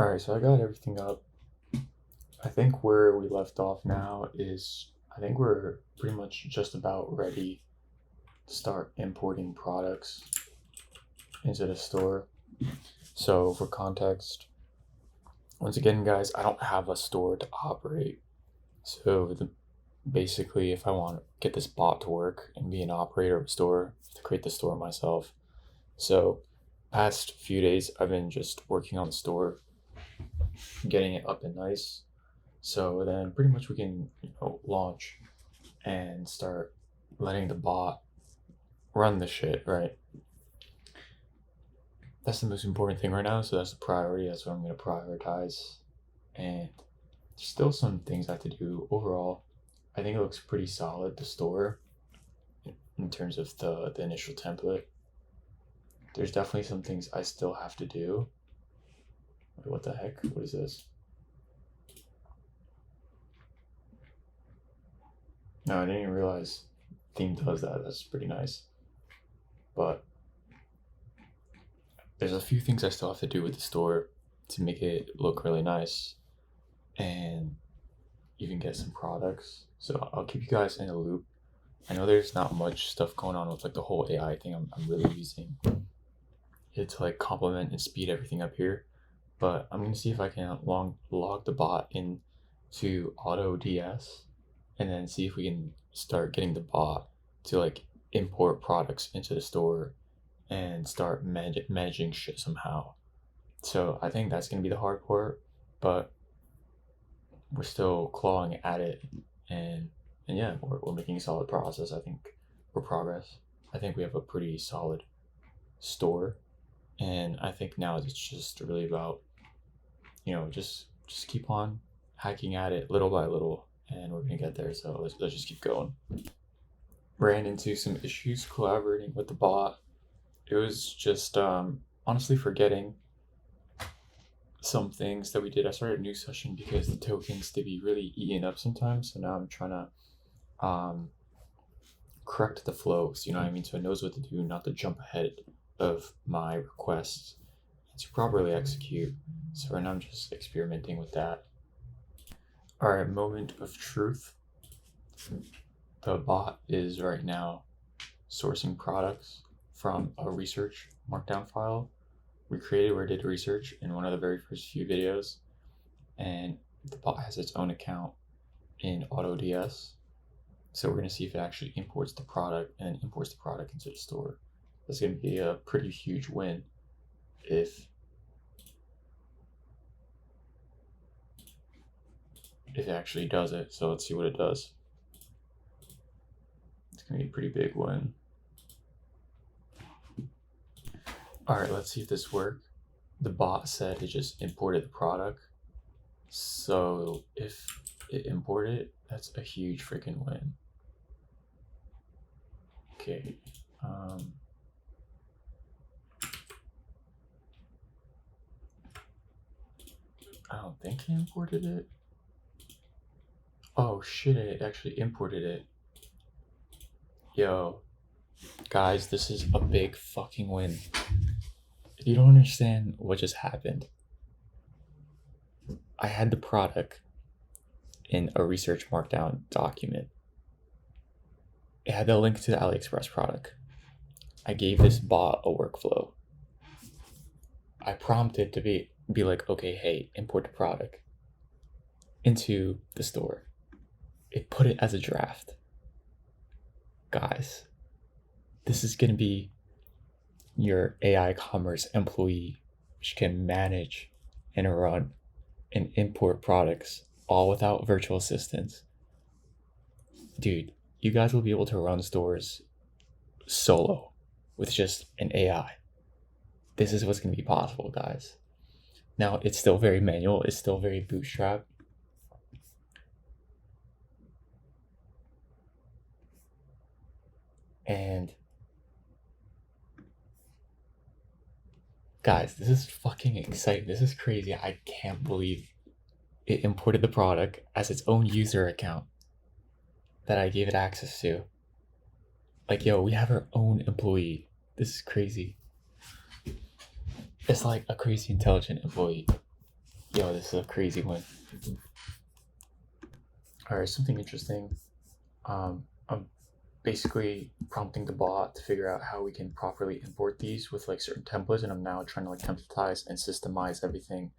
All right, so I got everything up. I think where we left off now is I think we're pretty much just about ready to start importing products into the store. So, for context, once again, guys, I don't have a store to operate. So, basically, if I want to get this bot to work and be an operator of a store, I have to create the store myself. So, past few days, I've been just working on the store, getting it up and nice. So then pretty much we can, launch and start letting the bot run the shit, right? That's the most important thing right now. So that's the priority. That's what I'm going to prioritize. And there's still some things I have to do. Overall, I think it looks pretty solid, the store, in terms of the initial template. There's definitely some things I still have to do. Wait, what the heck? What is this? No, I didn't even realize theme does that. That's pretty nice. But there's a few things I still have to do with the store to make it look really nice and even get some products. So I'll keep you guys in a loop. I know there's not much stuff going on with like the whole AI thing. I'm really using it to like complement and speed everything up here. But I'm gonna see if I can log the bot into AutoDS and then see if we can start getting the bot to like import products into the store and start managing shit somehow. So I think that's gonna be the hard part, but we're still clawing at it, and yeah, we're making solid progress. I think we're progress. I think we have a pretty solid store, and I think now it's just really about just keep on hacking at it little by little, and we're gonna get there. So let's just keep going. Ran into some issues collaborating with the bot. It was just honestly forgetting some things that we did. I started a new session because the tokens to be really eaten up sometimes. So now I'm trying to correct the flow. So you know what I mean? So it knows what to do, not to jump ahead of my requests, and to properly execute. So right now I'm just experimenting with that. All right, moment of truth. The bot is right now sourcing products from a research markdown file we created where it did research in one of the very first few videos, and the bot has its own account in AutoDS. So we're going to see if it actually imports the product and then imports the product into the store. That's going to be a pretty huge win if it actually does it. So let's see what it does. It's going to be a pretty big win. All right, let's see if this worked. The bot said it just imported the product. So if it imported, that's a huge freaking win. Okay. I don't think he imported it. Oh shit, it actually imported it. Yo, guys, this is a big fucking win. You don't understand what just happened. I had the product in a research markdown document. It had the link to the AliExpress product. I gave this bot a workflow. I prompted to be like, okay, hey, import the product into the store. It put it as a draft. Guys, this is gonna be your AI commerce employee, which can manage and run and import products all without virtual assistants. Dude, you guys will be able to run stores solo with just an AI. This is what's going to be possible, guys. Now, it's still very manual, it's still very bootstrap. And guys, this is fucking exciting. This is crazy. I can't believe it imported the product as its own user account that I gave it access to. Like, yo, we have our own employee. This is crazy. It's like a crazy intelligent employee. Yo, this is a crazy one. All right, something interesting. I'm basically prompting the bot to figure out how we can properly import these with like certain templates, and I'm now trying to like templatize and systemize everything.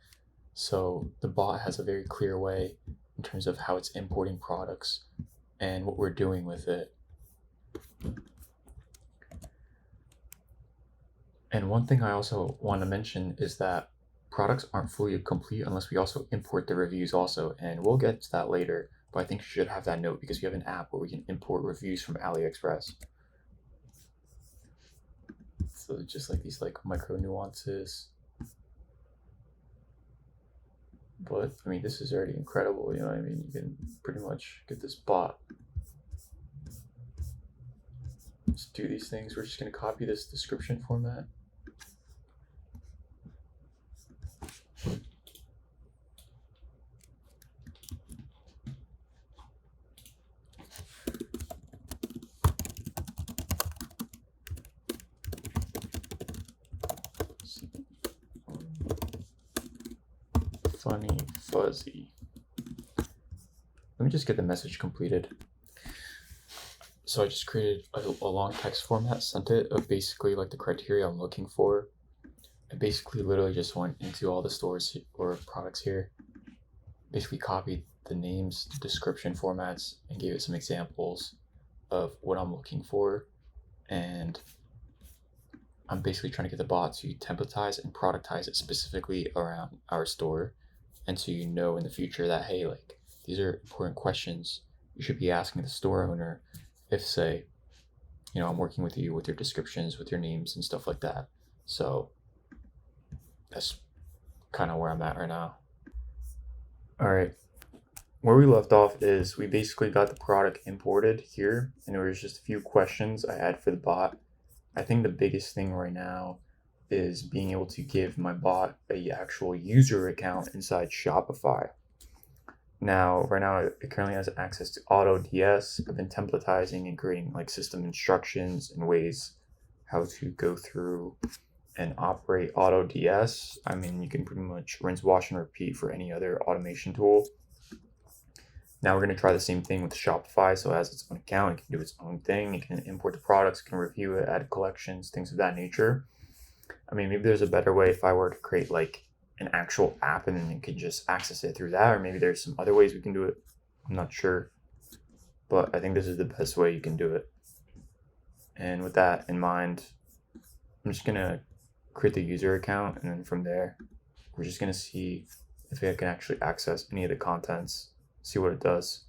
So the bot has a very clear way in terms of how it's importing products and what we're doing with it. And one thing I also want to mention is that products aren't fully complete unless we also import the reviews also, and we'll get to that later, but I think you should have that note because we have an app where we can import reviews from AliExpress. So just like these like micro nuances. But I mean, this is already incredible, you know what I mean? You can pretty much get this bot. Just do these things. We're just gonna copy this description format. Funny fuzzy. Let me just get the message completed. So I just created a long text format, sent it of basically like the criteria I'm looking for. I basically literally just went into all the stores or products here, basically copied the names, the description formats, and gave it some examples of what I'm looking for. And I'm basically trying to get the bot to templatize and productize it specifically around our store. And so you know in the future that, hey, like these are important questions you should be asking the store owner if, say, I'm working with you with your descriptions, with your names and stuff like that. So that's kind of where I'm at right now. All right. Where we left off is we basically got the product imported here, and there was just a few questions I had for the bot. I think the biggest thing right now is being able to give my bot a actual user account inside Shopify. Now, right now, it currently has access to AutoDS. I've been templatizing and creating like system instructions and ways how to go through and operate AutoDS. I mean, you can pretty much rinse, wash, and repeat for any other automation tool. Now we're going to try the same thing with Shopify. So it has its own account, it can do its own thing, it can import the products, it can review it, add collections, things of that nature. I mean, maybe there's a better way if I were to create like an actual app and then you could just access it through that, or maybe there's some other ways we can do it. I'm not sure, but I think this is the best way you can do it. And with that in mind, I'm just gonna create the user account, and then from there, we're just gonna see if I can actually access any of the contents, see what it does.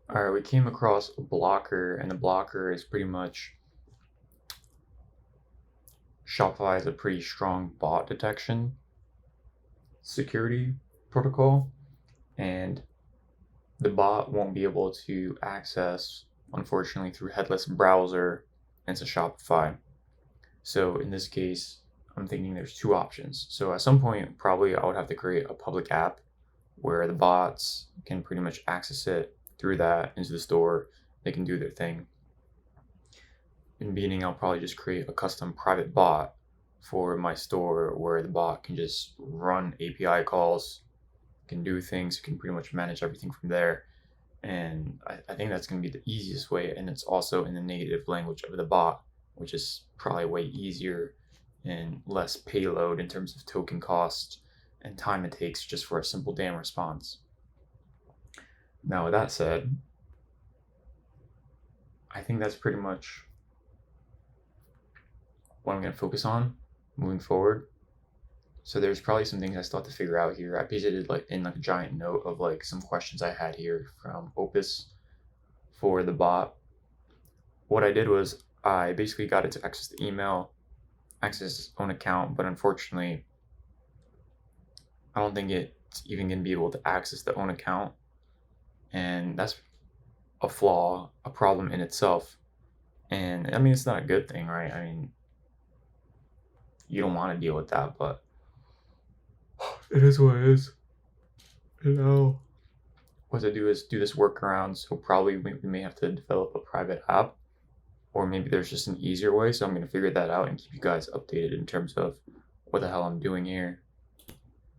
All right, we came across a blocker, and the blocker is pretty much Shopify has a pretty strong bot detection security protocol, and the bot won't be able to access, unfortunately, through headless browser into Shopify. So in this case, I'm thinking there's two options. So at some point, probably I would have to create a public app where the bots can pretty much access it through that into the store. They can do their thing. In the beginning, I'll probably just create a custom private bot for my store where the bot can just run API calls, can do things, can pretty much manage everything from there. And I think that's going to be the easiest way. And it's also in the native language of the bot, which is probably way easier and less payload in terms of token cost and time it takes just for a simple damn response. Now, with that said, I think that's pretty much what I'm going to focus on moving forward. So there's probably some things I still have to figure out here. I pasted it like in like a giant note of like some questions I had here from Opus for the bot. What I did was I basically got it to access the email, access its own account, but unfortunately, I don't think it's even going to be able to access the own account. And that's a flaw, a problem in itself. And I mean, it's not a good thing, right? I mean, you don't want to deal with that, but it is what it is. What to do is do this workaround. So probably we may have to develop a private app, or maybe there's just an easier way. So I'm going to figure that out and keep you guys updated in terms of what the hell I'm doing here.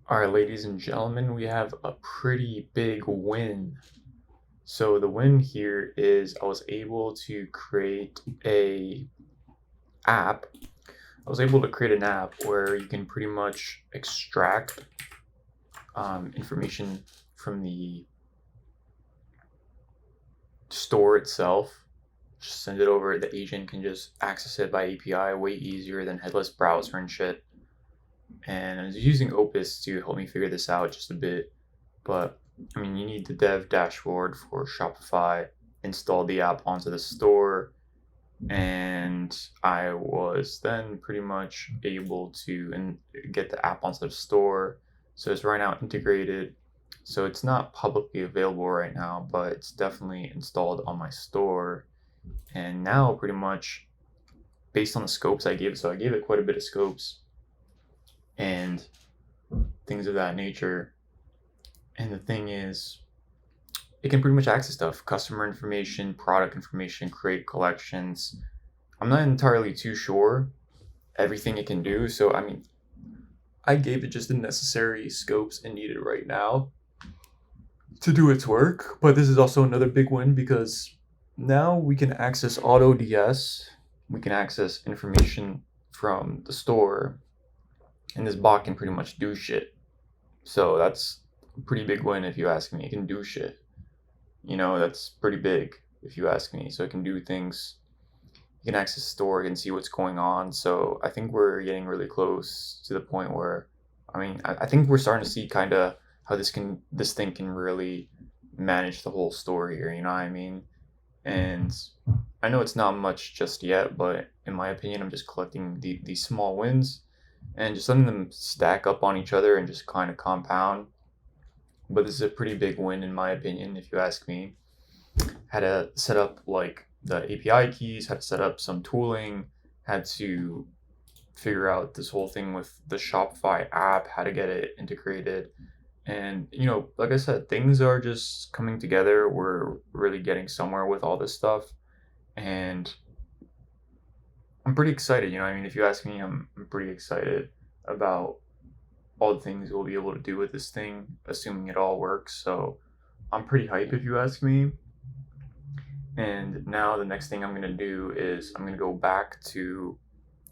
All right, ladies and gentlemen, we have a pretty big win. So the win here is I was able to create a app. I was able to create an app where you can pretty much extract information from the store itself. Just send it over. The agent can just access it by API way easier than headless browser and shit. And I was using Opus to help me figure this out just a bit. But I mean, you need the dev dashboard for Shopify, install the app onto the store, and I was then pretty much able to get the app onto the store. So it's right now integrated. So it's not publicly available right now, but it's definitely installed on my store. And now pretty much based on the scopes I gave it, so I gave it quite a bit of scopes and things of that nature. And the thing is, it can pretty much access stuff, customer information, product information, create collections. I'm not entirely too sure everything it can do. So, I mean, I gave it just the necessary scopes it needed right now to do its work. But this is also another big win because now we can access AutoDS. We can access information from the store. And this bot can pretty much do shit. So that's a pretty big win if you ask me. It can do shit. That's pretty big if you ask me. So it can do things. You can access the store and see what's going on. So I think we're getting really close to the point where, I think we're starting to see kind of how this thing can really manage the whole store here. You know what I mean? And I know it's not much just yet, but in my opinion, I'm just collecting these small wins and just letting them stack up on each other and just kind of compound. But this is a pretty big win in my opinion, if you ask me. Had to set up like the API keys, had to set up some tooling, had to figure out this whole thing with the Shopify app, how to get it integrated. And, like I said, things are just coming together. We're really getting somewhere with all this stuff. And I'm pretty excited. If you ask me, I'm pretty excited about all the things we'll be able to do with this thing, assuming it all works. So I'm pretty hyped if you ask me. And now the next thing I'm going to do is I'm going to go back to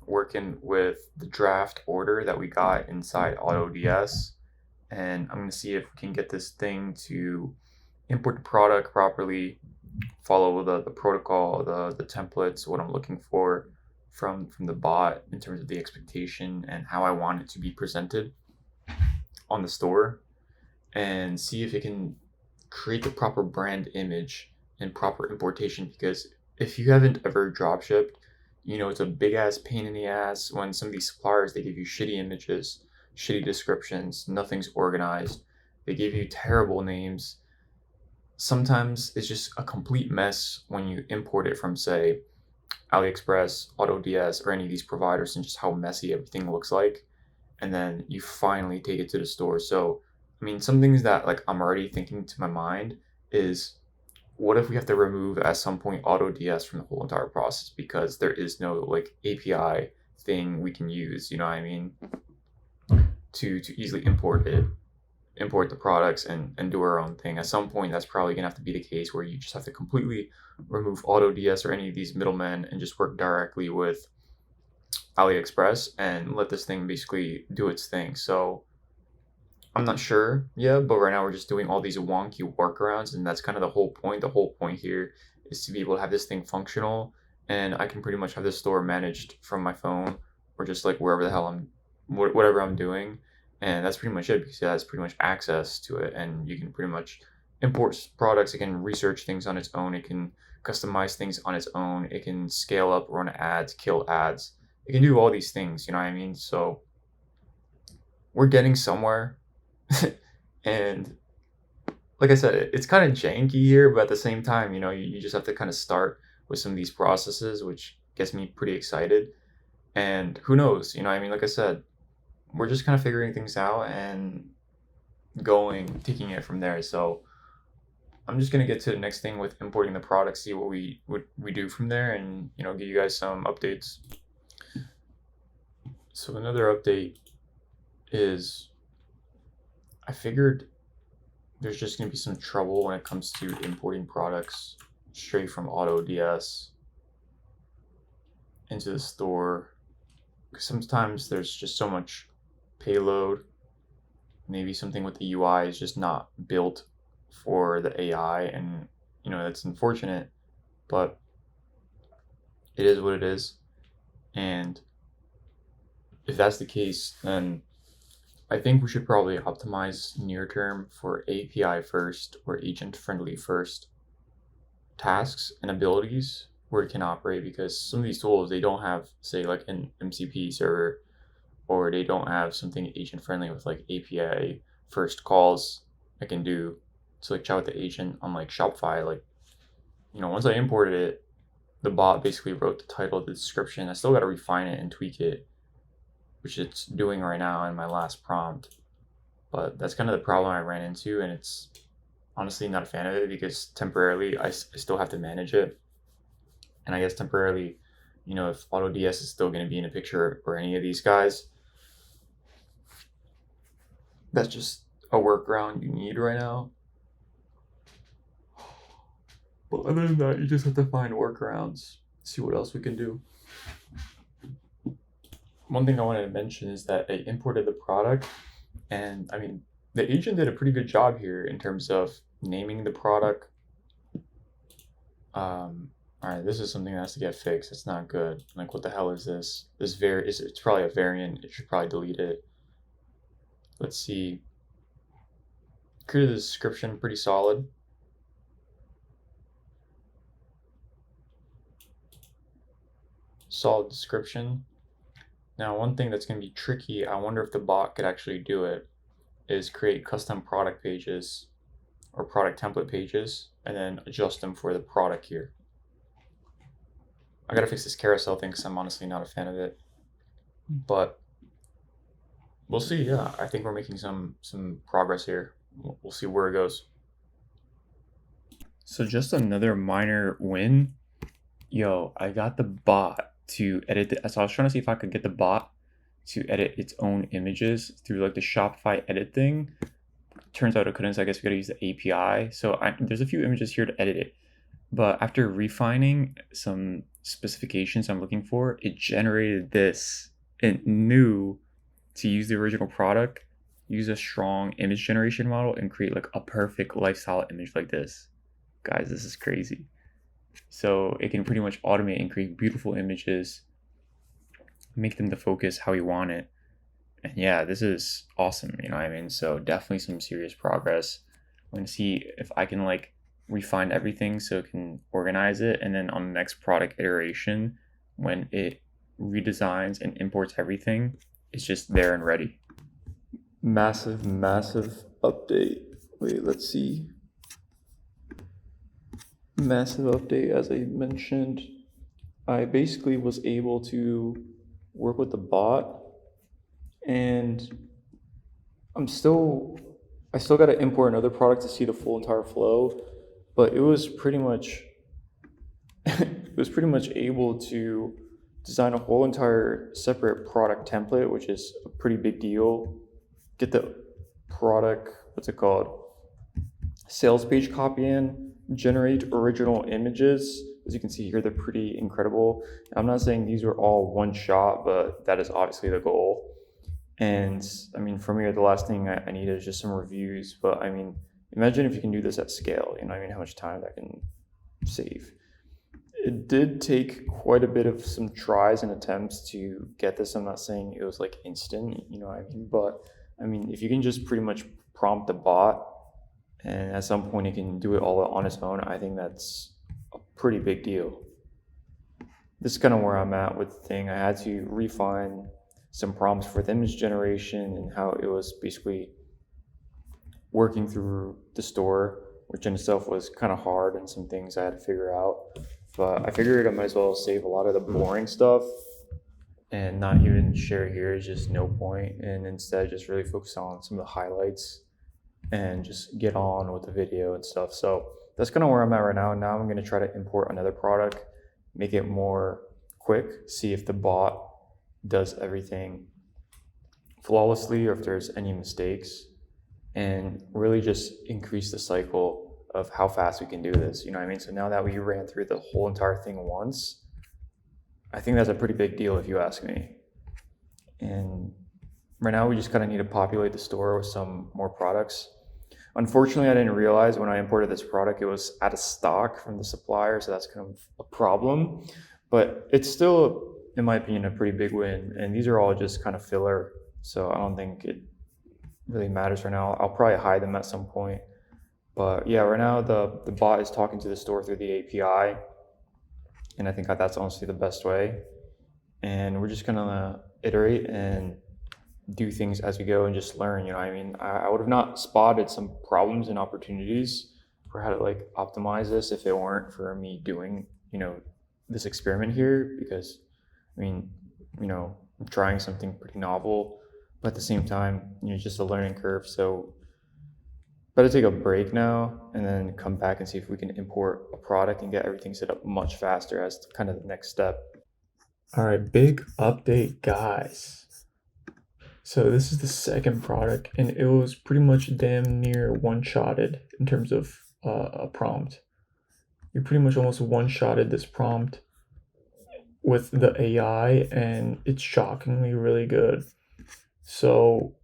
working with the draft order that we got inside AutoDS. And I'm going to see if we can get this thing to import the product properly, follow the protocol, the templates, what I'm looking for from the bot in terms of the expectation and how I want it to be presented on the store, and see if it can create the proper brand image and proper importation. Because if you haven't ever dropshipped, it's a big ass pain in the ass when some of these suppliers, they give you shitty images, shitty descriptions, nothing's organized, they give you terrible names. Sometimes it's just a complete mess when you import it from, say, AliExpress, AutoDS, or any of these providers, and just how messy everything looks like. And then you finally take it to the store. So, some things that like I'm already thinking to my mind is, what if we have to remove at some point AutoDS from the whole entire process because there is no like API thing we can use, to easily import the products and do our own thing. At some point, that's probably gonna have to be the case where you just have to completely remove AutoDS or any of these middlemen and just work directly with AliExpress and let this thing basically do its thing. So I'm not sure yet, but right now we're just doing all these wonky workarounds, and that's kind of the whole point. The whole point here is to be able to have this thing functional, and I can pretty much have this store managed from my phone or just like wherever the hell whatever I'm doing. And that's pretty much it because it has pretty much access to it, and you can pretty much import products. It can research things on its own. It can customize things on its own. It can scale up, run ads, kill ads. It can do all these things, So we're getting somewhere. And like I said, it's kind of janky here, but at the same time, you just have to kind of start with some of these processes, which gets me pretty excited. And who knows, like I said, we're just kind of figuring things out and taking it from there. So I'm just going to get to the next thing with importing the product, see what we do from there, and, give you guys some updates. So another update is I figured there's just going to be some trouble when it comes to importing products straight from AutoDS into the store. Because sometimes there's just so much payload. Maybe something with the UI is just not built for the AI, and that's unfortunate, but it is what it is. And if that's the case, then I think we should probably optimize near term for API first or agent friendly first tasks and abilities where it can operate, because some of these tools, they don't have, say, like an MCP server, or they don't have something agent friendly with like API first calls I can do to like chat with the agent on like Shopify. Like, once I imported it, the bot basically wrote the title, the description. I still got to refine it and tweak it, which it's doing right now in my last prompt. But that's kind of the problem I ran into, and it's honestly not a fan of it because temporarily I still have to manage it. And I guess temporarily, if AutoDS is still going to be in a picture or any of these guys, that's just a workaround you need right now. But other than that, you just have to find workarounds, see what else we can do. One thing I wanted to mention is that I imported the product, and I mean, the agent did a pretty good job here in terms of naming the product. All right, this is something that has to get fixed. It's not good. Like, what the hell is this? It's probably a variant. It should probably delete it. Let's see. Created the description pretty solid. Solid description. Now, one thing that's going to be tricky, I wonder if the bot could actually do it, is create custom product pages or product template pages and then adjust them for the product here. I gotta fix this carousel thing because I'm honestly not a fan of it, but we'll see. Yeah, I think we're making some progress here. We'll see where it goes. So just another minor win. Yo, I got the bot to edit it. So I was trying to see if I could get the bot to edit its own images through like the Shopify edit thing. Turns out it couldn't, so I guess we gotta use the API. So there's a few images here to edit it. But after refining some specifications I'm looking for, it generated this and knew to use the original product, use a strong image generation model, and create like a perfect lifestyle image like this. Guys, this is crazy. So it can pretty much automate and create beautiful images, make them the focus how you want it. And yeah, this is awesome, so definitely some serious progress. I'm gonna see if I can like refine everything so it can organize it, and then on the next product iteration, when it redesigns and imports everything, it's just there and ready. Massive update. Wait, let's see. Massive update. As I mentioned, I basically was able to work with the bot, and I still got to import another product to see the full entire flow, but it was pretty much able to design a whole entire separate product template, which is a pretty big deal. Get the product, what's it called? Sales page copy in, generate original images. As you can see here, they're pretty incredible. I'm not saying these were all one shot, but that is obviously the goal. And I mean, for me, the last thing I need is just some reviews. But I mean, imagine if you can do this at scale, how much time that can save. It did take quite a bit of some tries and attempts to get this. I'm not saying it was like instant, but I mean, if you can just pretty much prompt the bot and at some point it can do it all on its own, I think that's a pretty big deal. This is kind of where I'm at with the thing. I had to refine some prompts for the image generation and how it was basically working through the store, which in itself was kind of hard and some things I had to figure out. But I figured I might as well save a lot of the boring stuff and not even share here. It's just no point, and instead just really focus on some of the highlights and just get on with the video and stuff. So that's kind of where I'm at right now. Now I'm going to try to import another product, make it more quick, see if the bot does everything flawlessly or if there's any mistakes. and really just increase the cycle of how fast we can do this. You know what I mean? So now that we ran through the whole entire thing once, I think that's a pretty big deal if you ask me. And right now we just kind of need to populate the store with some more products. Unfortunately, I didn't realize when I imported this product it was out of stock from the supplier, so that's kind of a problem. But it's still, in my opinion, a pretty big win. And these are all just kind of filler, so I don't think it really matters right now. I'll probably hide them at some point. But yeah, right now the bot is talking to the store through the API, and I think that's honestly the best way. And we're just gonna iterate and do things as we go and just learn. You know what I mean? I would have not spotted some problems and opportunities for how to like optimize this if it weren't for me doing, you know, this experiment here, because I mean, you know, I'm trying something pretty novel, but at the same time, you know, just a learning curve. So better take a break now and then come back and see if we can import a product and get everything set up much faster as kind of the next step. All right, big update, guys. So this is the second product, and it was pretty much damn near one-shotted in terms of a prompt. You pretty much almost one-shotted this prompt with the AI, and it's shockingly really good. So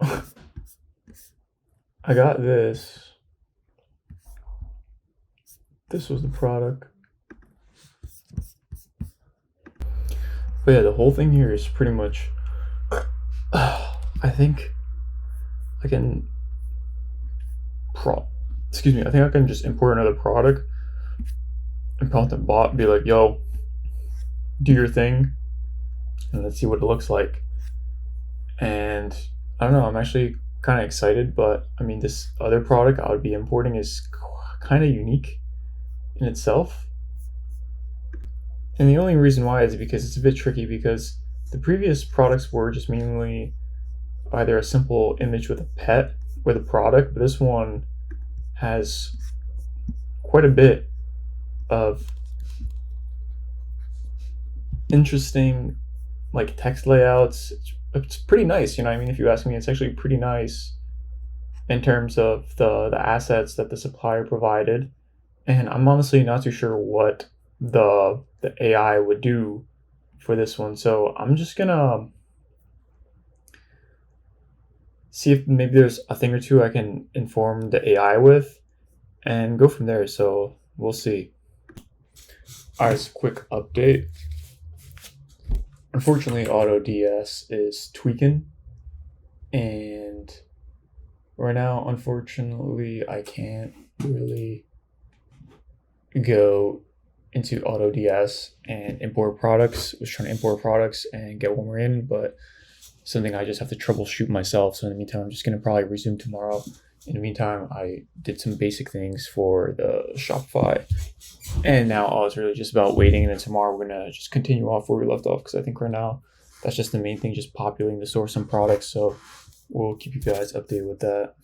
I got this. This was the product. But yeah, the whole thing here is pretty much, I think I can I think I can just import another product and prompt the bot, be like, yo, do your thing, and let's see what it looks like. And I don't know, I'm actually kind of excited, but I mean, this other product I would be importing is kind of unique in itself. And the only reason why is because it's a bit tricky, because the previous products were just mainly either a simple image with a pet with a product, but this one has quite a bit of interesting like text layouts. It's pretty nice, you know what I mean? If you ask me, it's actually pretty nice in terms of the assets that the supplier provided. And I'm honestly not too sure what the AI would do for this one. So I'm just gonna see if maybe there's a thing or two I can inform the AI with and go from there. So we'll see. All right, so quick update. Unfortunately, AutoDS is tweaking, and right now, unfortunately, I can't really go into AutoDS and import products. I was trying to import products and get one more in, but something I just have to troubleshoot myself. So in the meantime, I'm just going to probably resume tomorrow. In the meantime, I did some basic things for the Shopify, and now all it's really just about waiting. And then tomorrow we're going to just continue off where we left off, because I think right now that's just the main thing, just populating the store some products. So we'll keep you guys updated with that.